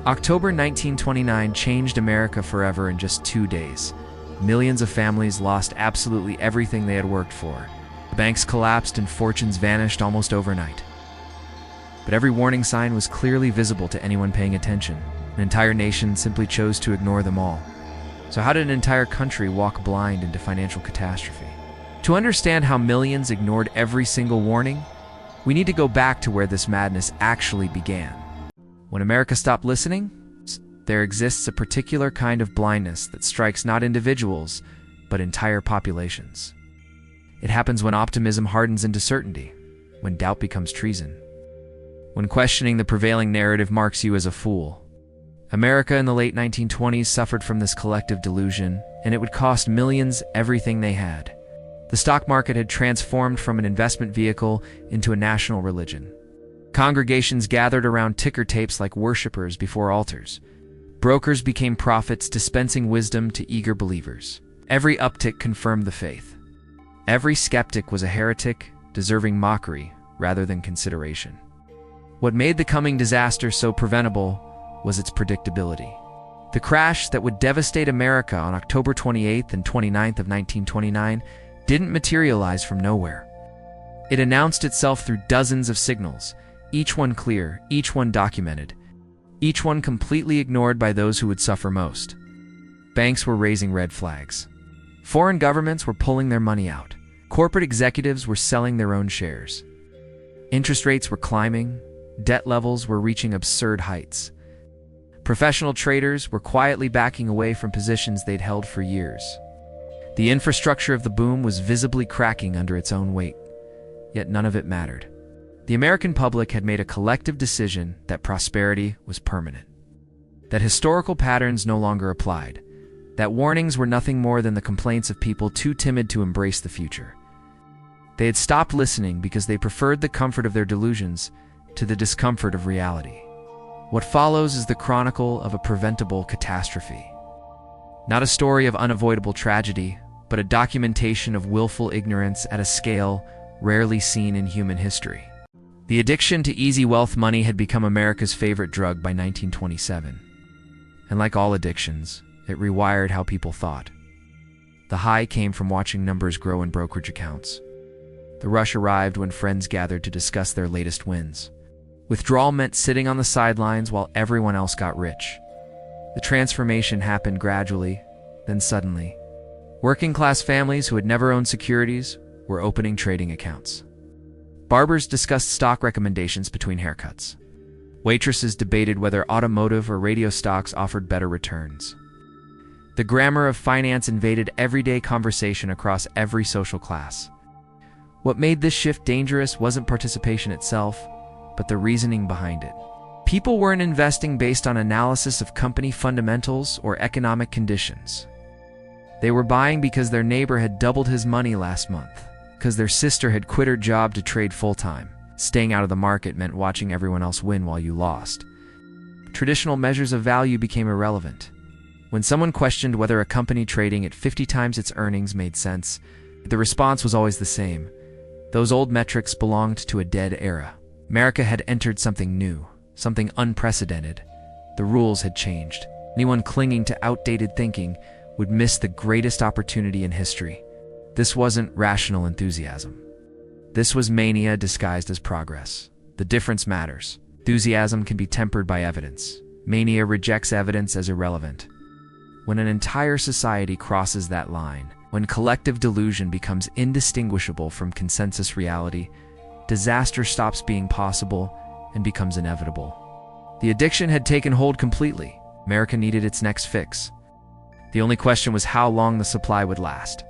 October 1929 changed America forever in just 2 days. Millions of families lost absolutely everything they had worked for. The banks collapsed and fortunes vanished almost overnight. But every warning sign was clearly visible to anyone paying attention. An entire nation simply chose to ignore them all. So how did an entire country walk blind into financial catastrophe? To understand how millions ignored every single warning, we need to go back to where this madness actually began. When America stopped listening, there exists a particular kind of blindness that strikes not individuals, but entire populations. It happens when optimism hardens into certainty, when doubt becomes treason, when questioning the prevailing narrative marks you as a fool. America in the late 1920s suffered from this collective delusion, and it would cost millions everything they had. The stock market had transformed from an investment vehicle into a national religion. Congregations gathered around ticker tapes like worshipers before altars. Brokers became prophets, dispensing wisdom to eager believers. Every uptick confirmed the faith. Every skeptic was a heretic, deserving mockery rather than consideration. What made the coming disaster so preventable was its predictability. The crash that would devastate America on October 28th and 29th of 1929 didn't materialize from nowhere. It announced itself through dozens of signals, each one clear, each one documented, each one completely ignored by those who would suffer most. Banks were raising red flags. Foreign governments were pulling their money out. Corporate executives were selling their own shares. Interest rates were climbing. Debt levels were reaching absurd heights. Professional traders were quietly backing away from positions they'd held for years. The infrastructure of the boom was visibly cracking under its own weight, yet none of it mattered. The American public had made a collective decision that prosperity was permanent, that historical patterns no longer applied, that warnings were nothing more than the complaints of people too timid to embrace the future. They had stopped listening because they preferred the comfort of their delusions to the discomfort of reality. What follows is the chronicle of a preventable catastrophe. Not a story of unavoidable tragedy, but a documentation of willful ignorance at a scale rarely seen in human history. The addiction to easy wealth money had become America's favorite drug by 1927. And like all addictions, it rewired how people thought. The high came from watching numbers grow in brokerage accounts. The rush arrived when friends gathered to discuss their latest wins. Withdrawal meant sitting on the sidelines while everyone else got rich. The transformation happened gradually, then suddenly. Working-class families who had never owned securities were opening trading accounts. Barbers discussed stock recommendations between haircuts. Waitresses debated whether automotive or radio stocks offered better returns. The grammar of finance invaded everyday conversation across every social class. What made this shift dangerous wasn't participation itself, but the reasoning behind it. People weren't investing based on analysis of company fundamentals or economic conditions. They were buying because their neighbor had doubled his money last month, because their sister had quit her job to trade full-time. Staying out of the market meant watching everyone else win while you lost. Traditional measures of value became irrelevant. When someone questioned whether a company trading at 50 times its earnings made sense, the response was always the same. Those old metrics belonged to a dead era. America had entered something new, something unprecedented. The rules had changed. Anyone clinging to outdated thinking would miss the greatest opportunity in history. This wasn't rational enthusiasm. This was mania disguised as progress. The difference matters. Enthusiasm can be tempered by evidence. Mania rejects evidence as irrelevant. When an entire society crosses that line, when collective delusion becomes indistinguishable from consensus reality, disaster stops being possible and becomes inevitable. The addiction had taken hold completely. America needed its next fix. The only question was how long the supply would last.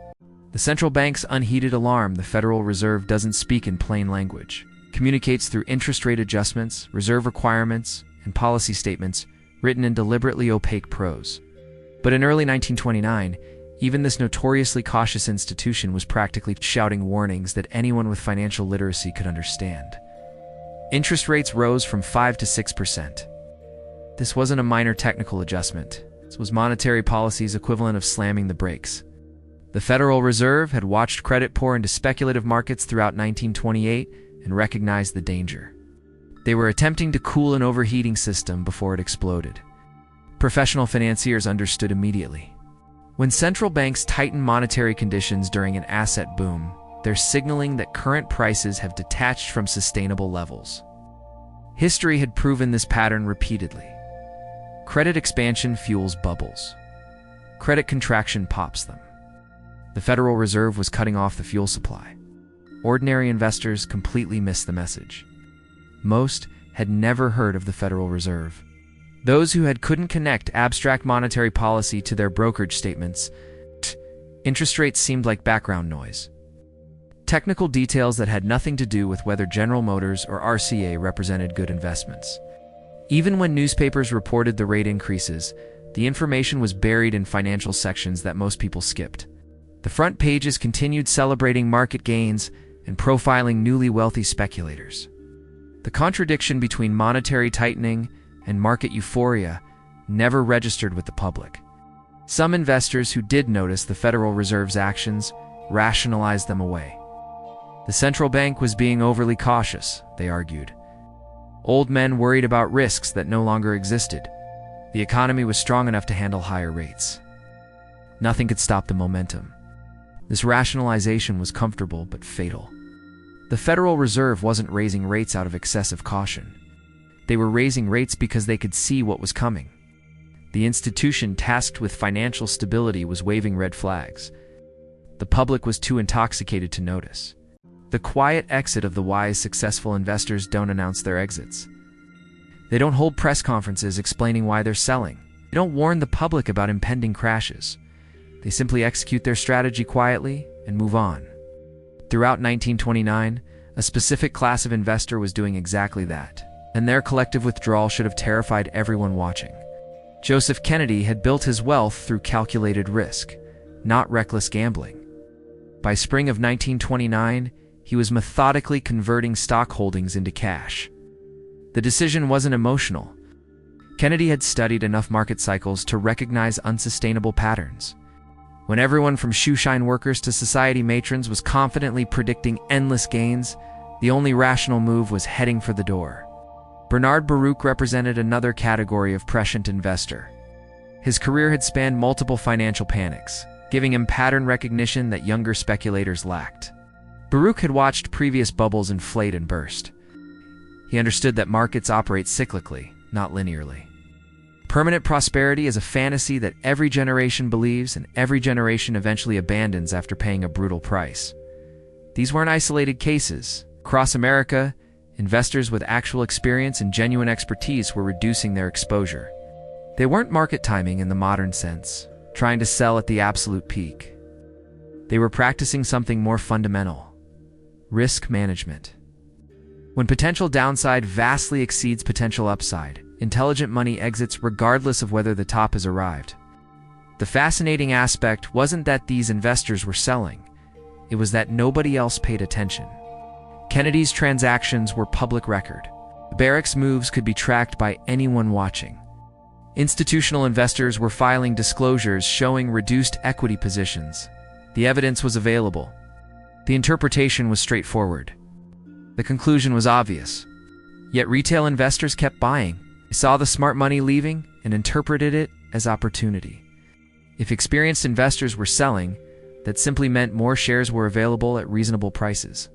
The central bank's unheeded alarm, the Federal Reserve, doesn't speak in plain language. It communicates through interest rate adjustments, reserve requirements, and policy statements written in deliberately opaque prose. But in early 1929, even this notoriously cautious institution was practically shouting warnings that anyone with financial literacy could understand. Interest rates rose from 5 to 6%. This wasn't a minor technical adjustment. This was monetary policy's equivalent of slamming the brakes. The Federal Reserve had watched credit pour into speculative markets throughout 1928 and recognized the danger. They were attempting to cool an overheating system before it exploded. Professional financiers understood immediately. When central banks tighten monetary conditions during an asset boom, they're signaling that current prices have detached from sustainable levels. History had proven this pattern repeatedly. Credit expansion fuels bubbles. Credit contraction pops them. The Federal Reserve was cutting off the fuel supply. Ordinary investors completely missed the message. Most had never heard of the Federal Reserve. Those who couldn't connect abstract monetary policy to their brokerage statements, interest rates seemed like background noise. Technical details that had nothing to do with whether General Motors or RCA represented good investments. Even when newspapers reported the rate increases, the information was buried in financial sections that most people skipped. The front pages continued celebrating market gains and profiling newly wealthy speculators. The contradiction between monetary tightening and market euphoria never registered with the public. Some investors who did notice the Federal Reserve's actions rationalized them away. The central bank was being overly cautious, they argued. Old men worried about risks that no longer existed. The economy was strong enough to handle higher rates. Nothing could stop the momentum. This rationalization was comfortable but fatal. The Federal Reserve wasn't raising rates out of excessive caution. They were raising rates because they could see what was coming. The institution tasked with financial stability was waving red flags. The public was too intoxicated to notice. The quiet exit of the wise, successful investors don't announce their exits. They don't hold press conferences explaining why they're selling. They don't warn the public about impending crashes. They simply execute their strategy quietly and move on. Throughout 1929, a specific class of investor was doing exactly that, and their collective withdrawal should have terrified everyone watching. Joseph Kennedy had built his wealth through calculated risk, not reckless gambling. By spring of 1929, he was methodically converting stock holdings into cash. The decision wasn't emotional. Kennedy had studied enough market cycles to recognize unsustainable patterns. When everyone from shoeshine workers to society matrons was confidently predicting endless gains, the only rational move was heading for the door. Bernard Baruch represented another category of prescient investor. His career had spanned multiple financial panics, giving him pattern recognition that younger speculators lacked. Baruch had watched previous bubbles inflate and burst. He understood that markets operate cyclically, not linearly. Permanent prosperity is a fantasy that every generation believes and every generation eventually abandons after paying a brutal price. These weren't isolated cases. Across America, investors with actual experience and genuine expertise were reducing their exposure. They weren't market timing in the modern sense, trying to sell at the absolute peak. They were practicing something more fundamental: risk management. When potential downside vastly exceeds potential upside, intelligent money exits regardless of whether the top has arrived. The fascinating aspect wasn't that these investors were selling, it was that nobody else paid attention. Kennedy's transactions were public record. Barrick's moves could be tracked by anyone watching. Institutional investors were filing disclosures showing reduced equity positions. The evidence was available. The interpretation was straightforward. The conclusion was obvious. Yet retail investors kept buying. They saw the smart money leaving and interpreted it as opportunity. If experienced investors were selling, that simply meant more shares were available at reasonable prices.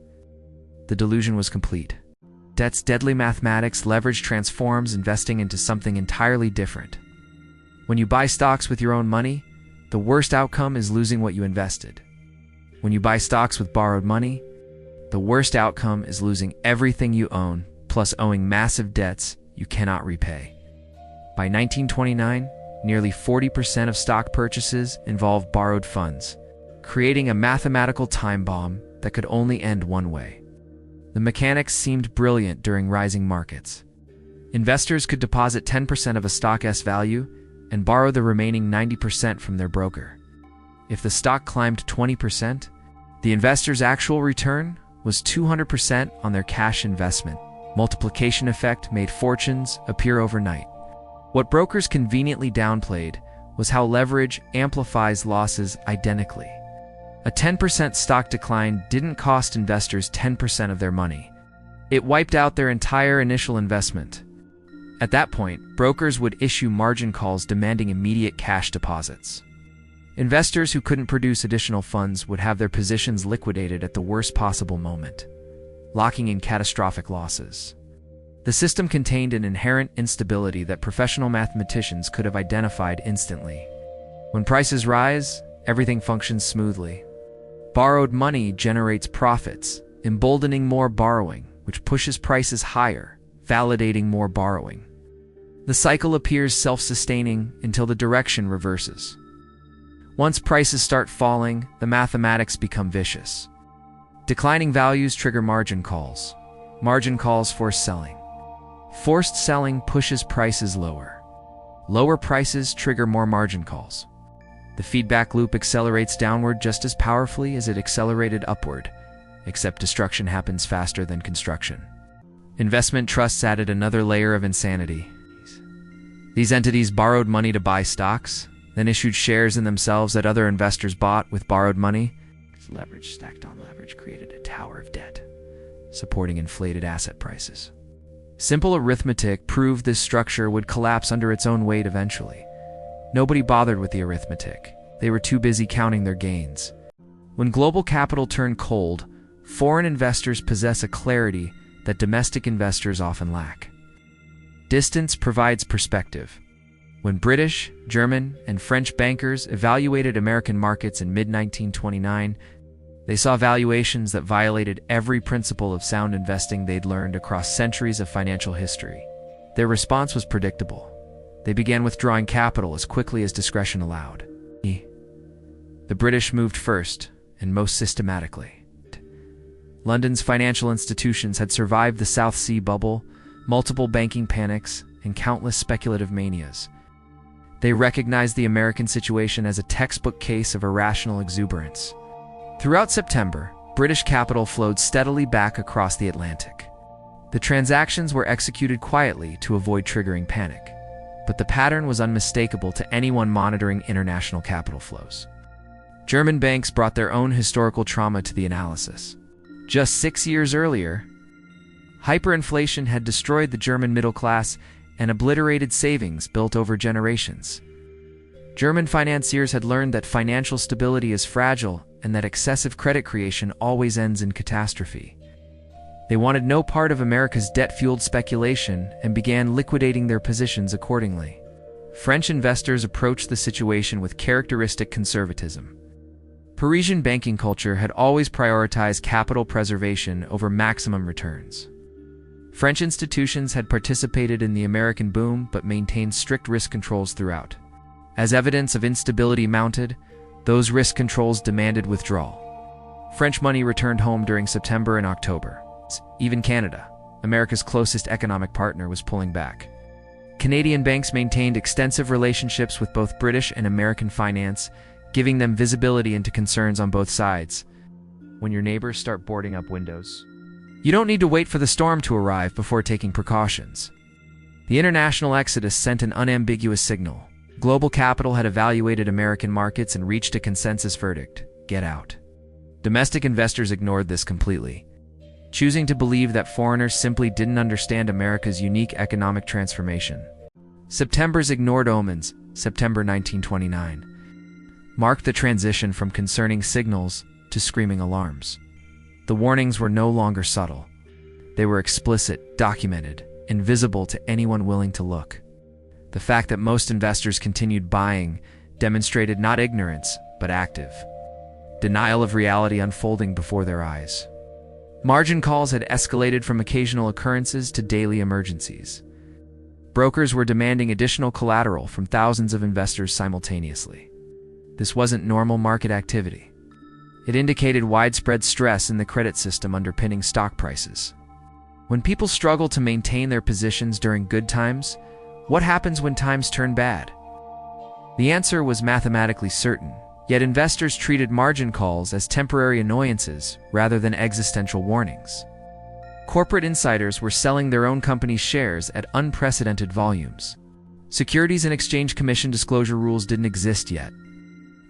The delusion was complete. Debt's deadly mathematics leverage transforms investing into something entirely different. When you buy stocks with your own money, the worst outcome is losing what you invested. When you buy stocks with borrowed money, the worst outcome is losing everything you own, plus owing massive debts you cannot repay. By 1929, nearly 40% of stock purchases involved borrowed funds, creating a mathematical time bomb that could only end one way. The mechanics seemed brilliant during rising markets. Investors could deposit 10% of a stock's value and borrow the remaining 90% from their broker. If the stock climbed 20%, the investor's actual return was 200% on their cash investment. Multiplication effect made fortunes appear overnight. What brokers conveniently downplayed was how leverage amplifies losses identically. A 10% stock decline didn't cost investors 10% of their money. It wiped out their entire initial investment. At that point, brokers would issue margin calls demanding immediate cash deposits. Investors who couldn't produce additional funds would have their positions liquidated at the worst possible moment, locking in catastrophic losses. The system contained an inherent instability that professional mathematicians could have identified instantly. When prices rise, everything functions smoothly. Borrowed money generates profits, emboldening more borrowing, which pushes prices higher, validating more borrowing. The cycle appears self-sustaining until the direction reverses. Once prices start falling, the mathematics become vicious. Declining values trigger margin calls. Margin calls force selling. Forced selling pushes prices lower. Lower prices trigger more margin calls. The feedback loop accelerates downward just as powerfully as it accelerated upward, except destruction happens faster than construction. Investment trusts added another layer of insanity. These entities borrowed money to buy stocks, then issued shares in themselves that other investors bought with borrowed money. Leverage stacked on leverage created a tower of debt, supporting inflated asset prices. Simple arithmetic proved this structure would collapse under its own weight eventually. Nobody bothered with the arithmetic. They were too busy counting their gains. When global capital turned cold, foreign investors possess a clarity that domestic investors often lack. Distance provides perspective. When British, German, and French bankers evaluated American markets in mid-1929, they saw valuations that violated every principle of sound investing they'd learned across centuries of financial history. Their response was predictable. They began withdrawing capital as quickly as discretion allowed. The British moved first, and most systematically. London's financial institutions had survived the South Sea bubble, multiple banking panics, and countless speculative manias. They recognized the American situation as a textbook case of irrational exuberance. Throughout September, British capital flowed steadily back across the Atlantic. The transactions were executed quietly to avoid triggering panic, but the pattern was unmistakable to anyone monitoring international capital flows. German banks brought their own historical trauma to the analysis. Just 6 years earlier, hyperinflation had destroyed the German middle class and obliterated savings built over generations. German financiers had learned that financial stability is fragile and that excessive credit creation always ends in catastrophe. They wanted no part of America's debt-fueled speculation and began liquidating their positions accordingly. French investors approached the situation with characteristic conservatism. Parisian banking culture had always prioritized capital preservation over maximum returns. French institutions had participated in the American boom but maintained strict risk controls throughout. As evidence of instability mounted, those risk controls demanded withdrawal. French money returned home during September and October. Even Canada, America's closest economic partner, was pulling back. Canadian banks maintained extensive relationships with both British and American finance, giving them visibility into concerns on both sides. When your neighbors start boarding up windows, you don't need to wait for the storm to arrive before taking precautions. The international exodus sent an unambiguous signal. Global capital had evaluated American markets and reached a consensus verdict: get out. Domestic investors ignored this completely, choosing to believe that foreigners simply didn't understand America's unique economic transformation. September's ignored omens, September 1929, marked the transition from concerning signals to screaming alarms. The warnings were no longer subtle. They were explicit, documented, and visible to anyone willing to look. The fact that most investors continued buying demonstrated not ignorance, but active denial of reality unfolding before their eyes. Margin calls had escalated from occasional occurrences to daily emergencies. Brokers were demanding additional collateral from thousands of investors simultaneously. This wasn't normal market activity. It indicated widespread stress in the credit system underpinning stock prices. When people struggle to maintain their positions during good times, what happens when times turn bad? The answer was mathematically certain, yet investors treated margin calls as temporary annoyances rather than existential warnings. Corporate insiders were selling their own company's shares at unprecedented volumes. Securities and Exchange Commission disclosure rules didn't exist yet,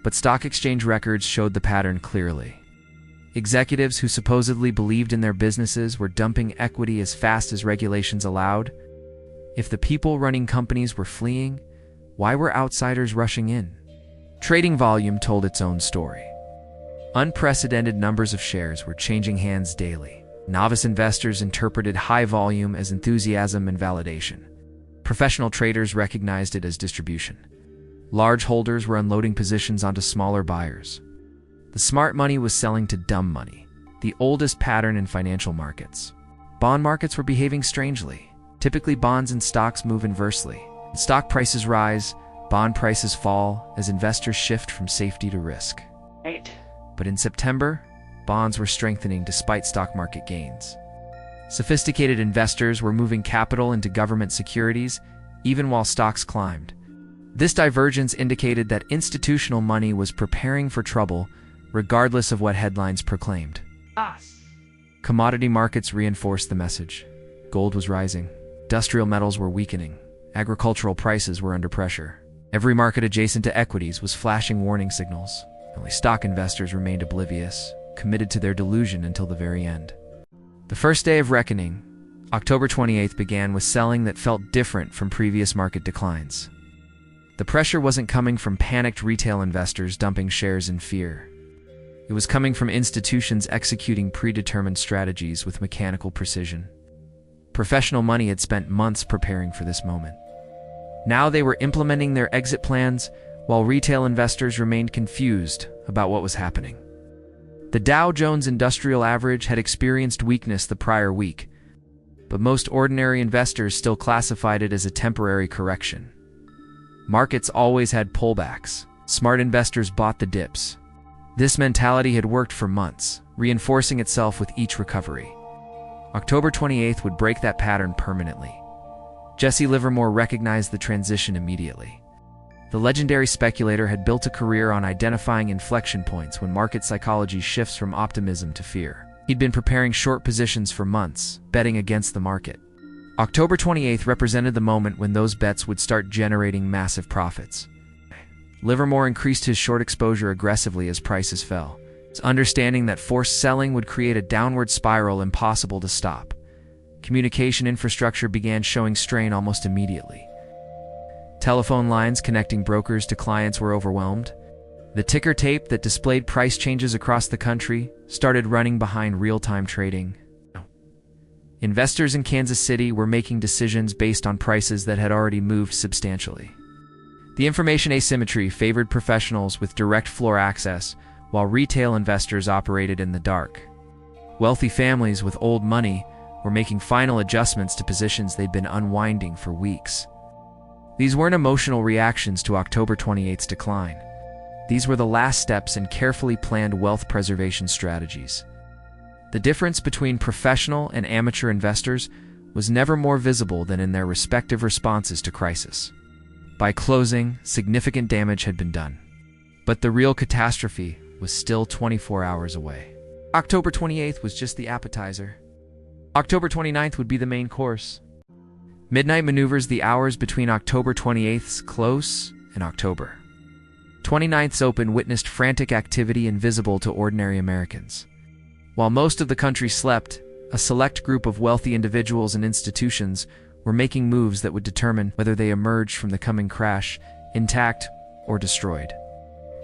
but stock exchange records showed the pattern clearly. Executives who supposedly believed in their businesses were dumping equity as fast as regulations allowed. If the people running companies were fleeing, why were outsiders rushing in? Trading volume told its own story. Unprecedented numbers of shares were changing hands daily. Novice investors interpreted high volume as enthusiasm and validation. Professional traders recognized it as distribution. Large holders were unloading positions onto smaller buyers. The smart money was selling to dumb money, the oldest pattern in financial markets. Bond markets were behaving strangely. Typically, bonds and stocks move inversely. Stock prices rise, bond prices fall as investors shift from safety to risk. Right. But in September, bonds were strengthening despite stock market gains. Sophisticated investors were moving capital into government securities, even while stocks climbed. This divergence indicated that institutional money was preparing for trouble, regardless of what headlines proclaimed. Commodity markets reinforced the message. Gold was rising. Industrial metals were weakening. Agricultural prices were under pressure. Every market adjacent to equities was flashing warning signals. Only stock investors remained oblivious, committed to their delusion until the very end. The first day of reckoning, October 28th, began with selling that felt different from previous market declines. The pressure wasn't coming from panicked retail investors dumping shares in fear. It was coming from institutions executing predetermined strategies with mechanical precision. Professional money had spent months preparing for this moment. Now they were implementing their exit plans, while retail investors remained confused about what was happening. The Dow Jones Industrial Average had experienced weakness the prior week, but most ordinary investors still classified it as a temporary correction. Markets always had pullbacks. Smart investors bought the dips. This mentality had worked for months, reinforcing itself with each recovery. October 28th would break that pattern permanently. Jesse Livermore recognized the transition immediately. The legendary speculator had built a career on identifying inflection points when market psychology shifts from optimism to fear. He'd been preparing short positions for months, betting against the market. October 28th represented the moment when those bets would start generating massive profits. Livermore increased his short exposure aggressively as prices fell, understanding that forced selling would create a downward spiral impossible to stop. Communication infrastructure began showing strain almost immediately. Telephone lines connecting brokers to clients were overwhelmed. The ticker tape that displayed price changes across the country started running behind real-time trading. Investors in Kansas City were making decisions based on prices that had already moved substantially. The information asymmetry favored professionals with direct floor access, while retail investors operated in the dark. Wealthy families with old money were making final adjustments to positions they'd been unwinding for weeks. These weren't emotional reactions to October 28th's decline. These were the last steps in carefully planned wealth preservation strategies. The difference between professional and amateur investors was never more visible than in their respective responses to crisis. By closing, significant damage had been done. But the real catastrophe was still 24 hours away. October 28th was just the appetizer. October 29th would be the main course. Midnight maneuvers the hours between October 28th's close and October 29th's open witnessed frantic activity invisible to ordinary Americans. While most of the country slept, a select group of wealthy individuals and institutions were making moves that would determine whether they emerged from the coming crash intact or destroyed.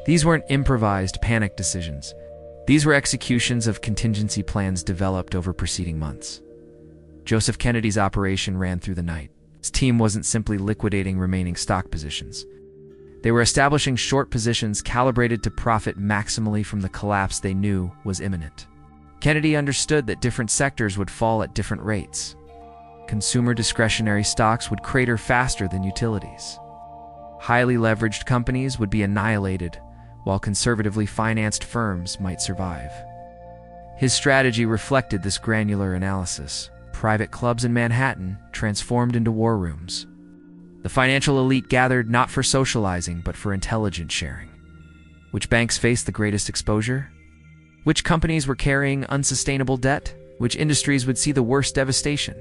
These weren't improvised panic decisions. These were executions of contingency plans developed over preceding months. Joseph Kennedy's operation ran through the night. His team wasn't simply liquidating remaining stock positions. They were establishing short positions calibrated to profit maximally from the collapse they knew was imminent. Kennedy understood that different sectors would fall at different rates. Consumer discretionary stocks would crater faster than utilities. Highly leveraged companies would be annihilated, while conservatively financed firms might survive. His strategy reflected this granular analysis. Private clubs in Manhattan transformed into war rooms. The financial elite gathered not for socializing, but for intelligence sharing. Which banks faced the greatest exposure? Which companies were carrying unsustainable debt? Which industries would see the worst devastation?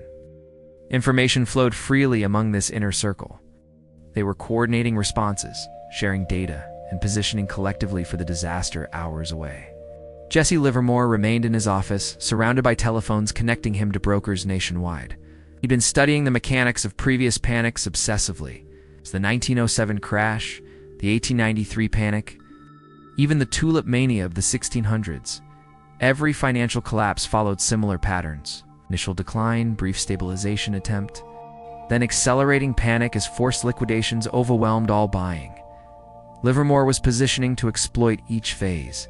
Information flowed freely among this inner circle. They were coordinating responses, sharing data, and positioning collectively for the disaster hours away. Jesse Livermore remained in his office, surrounded by telephones connecting him to brokers nationwide. He'd been studying the mechanics of previous panics obsessively. The 1907 crash, the 1893 panic, even the tulip mania of the 1600s. Every financial collapse followed similar patterns. Initial decline, brief stabilization attempt, then accelerating panic as forced liquidations overwhelmed all buying. Livermore was positioning to exploit each phase.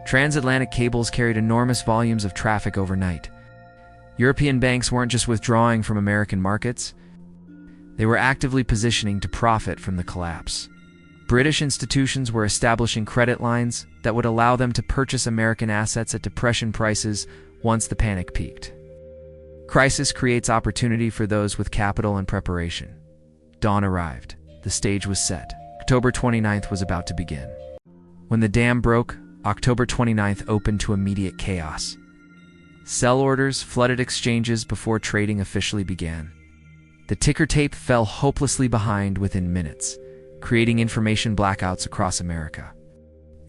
Transatlantic cables carried enormous volumes of traffic overnight. European banks weren't just withdrawing from American markets, they were actively positioning to profit from the collapse. British institutions were establishing credit lines that would allow them to purchase American assets at depression prices once the panic peaked. Crisis creates opportunity for those with capital and preparation. Dawn arrived. The stage was set. October 29th was about to begin. When the dam broke, October 29th opened to immediate chaos. Sell orders flooded exchanges before trading officially began. The ticker tape fell hopelessly behind within minutes, creating information blackouts across America.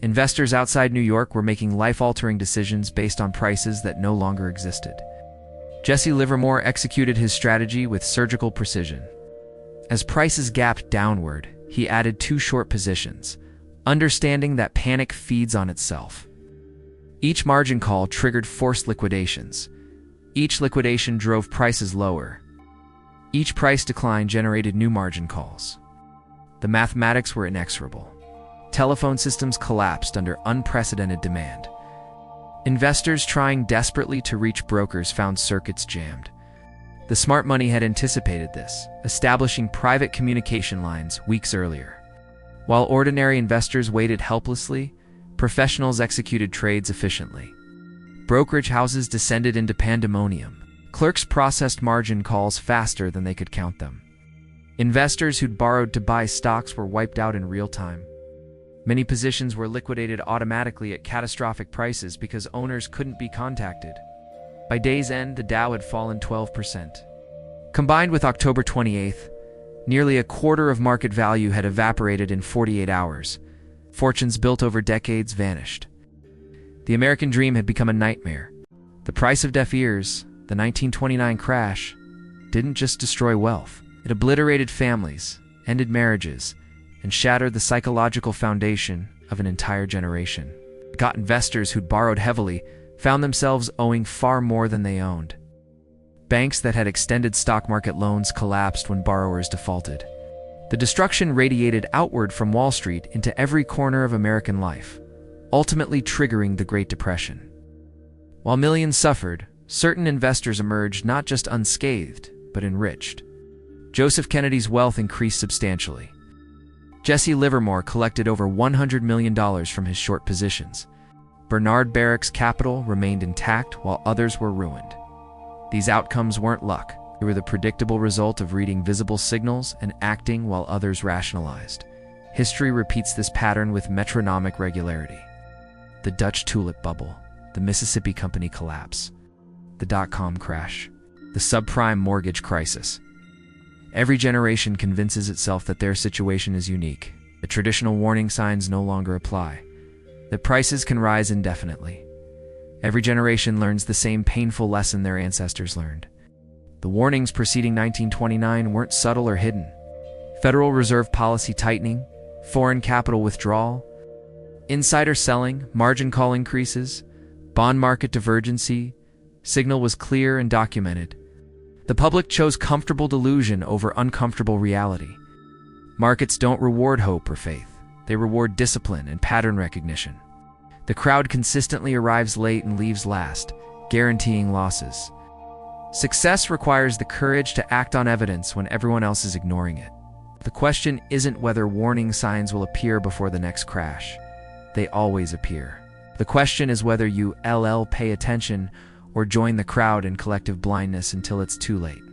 Investors outside New York were making life-altering decisions based on prices that no longer existed. Jesse Livermore executed his strategy with surgical precision. As prices gapped downward, he added 2 short positions, understanding that panic feeds on itself. Each margin call triggered forced liquidations. Each liquidation drove prices lower. Each price decline generated new margin calls. The mathematics were inexorable. Telephone systems collapsed under unprecedented demand. Investors trying desperately to reach brokers found circuits jammed. The smart money had anticipated this, establishing private communication lines weeks earlier. While ordinary investors waited helplessly, professionals executed trades efficiently. Brokerage houses descended into pandemonium. Clerks processed margin calls faster than they could count them. Investors who'd borrowed to buy stocks were wiped out in real time. Many positions were liquidated automatically at catastrophic prices because owners couldn't be contacted. By day's end, the Dow had fallen 12%. Combined with October 28th, nearly a quarter of market value had evaporated in 48 hours. Fortunes built over decades vanished. The American dream had become a nightmare. The price of deaf ears, the 1929 crash, didn't just destroy wealth. It obliterated families, ended marriages, and shattered the psychological foundation of an entire generation. It got investors who'd borrowed heavily found themselves owing far more than they owned. Banks that had extended stock market loans collapsed when borrowers defaulted. The destruction radiated outward from Wall Street into every corner of American life, ultimately triggering the Great Depression. While millions suffered, certain investors emerged not just unscathed, but enriched. Joseph Kennedy's wealth increased substantially. Jesse Livermore collected over $100 million from his short positions. Bernard Barrick's capital remained intact while others were ruined. These outcomes weren't luck. They were the predictable result of reading visible signals and acting while others rationalized. History repeats this pattern with metronomic regularity. The Dutch tulip bubble, the Mississippi Company collapse, the dot-com crash, the subprime mortgage crisis. Every generation convinces itself that their situation is unique. The traditional warning signs no longer apply. That prices can rise indefinitely. Every generation learns the same painful lesson their ancestors learned. The warnings preceding 1929 weren't subtle or hidden. Federal Reserve policy tightening, foreign capital withdrawal, insider selling, margin call increases, bond market divergency, signal was clear and documented. The public chose comfortable delusion over uncomfortable reality. Markets don't reward hope or faith. They reward discipline and pattern recognition. The crowd consistently arrives late and leaves last, guaranteeing losses. Success requires the courage to act on evidence when everyone else is ignoring it. The question isn't whether warning signs will appear before the next crash. They always appear. The question is whether you pay attention or join the crowd in collective blindness until it's too late.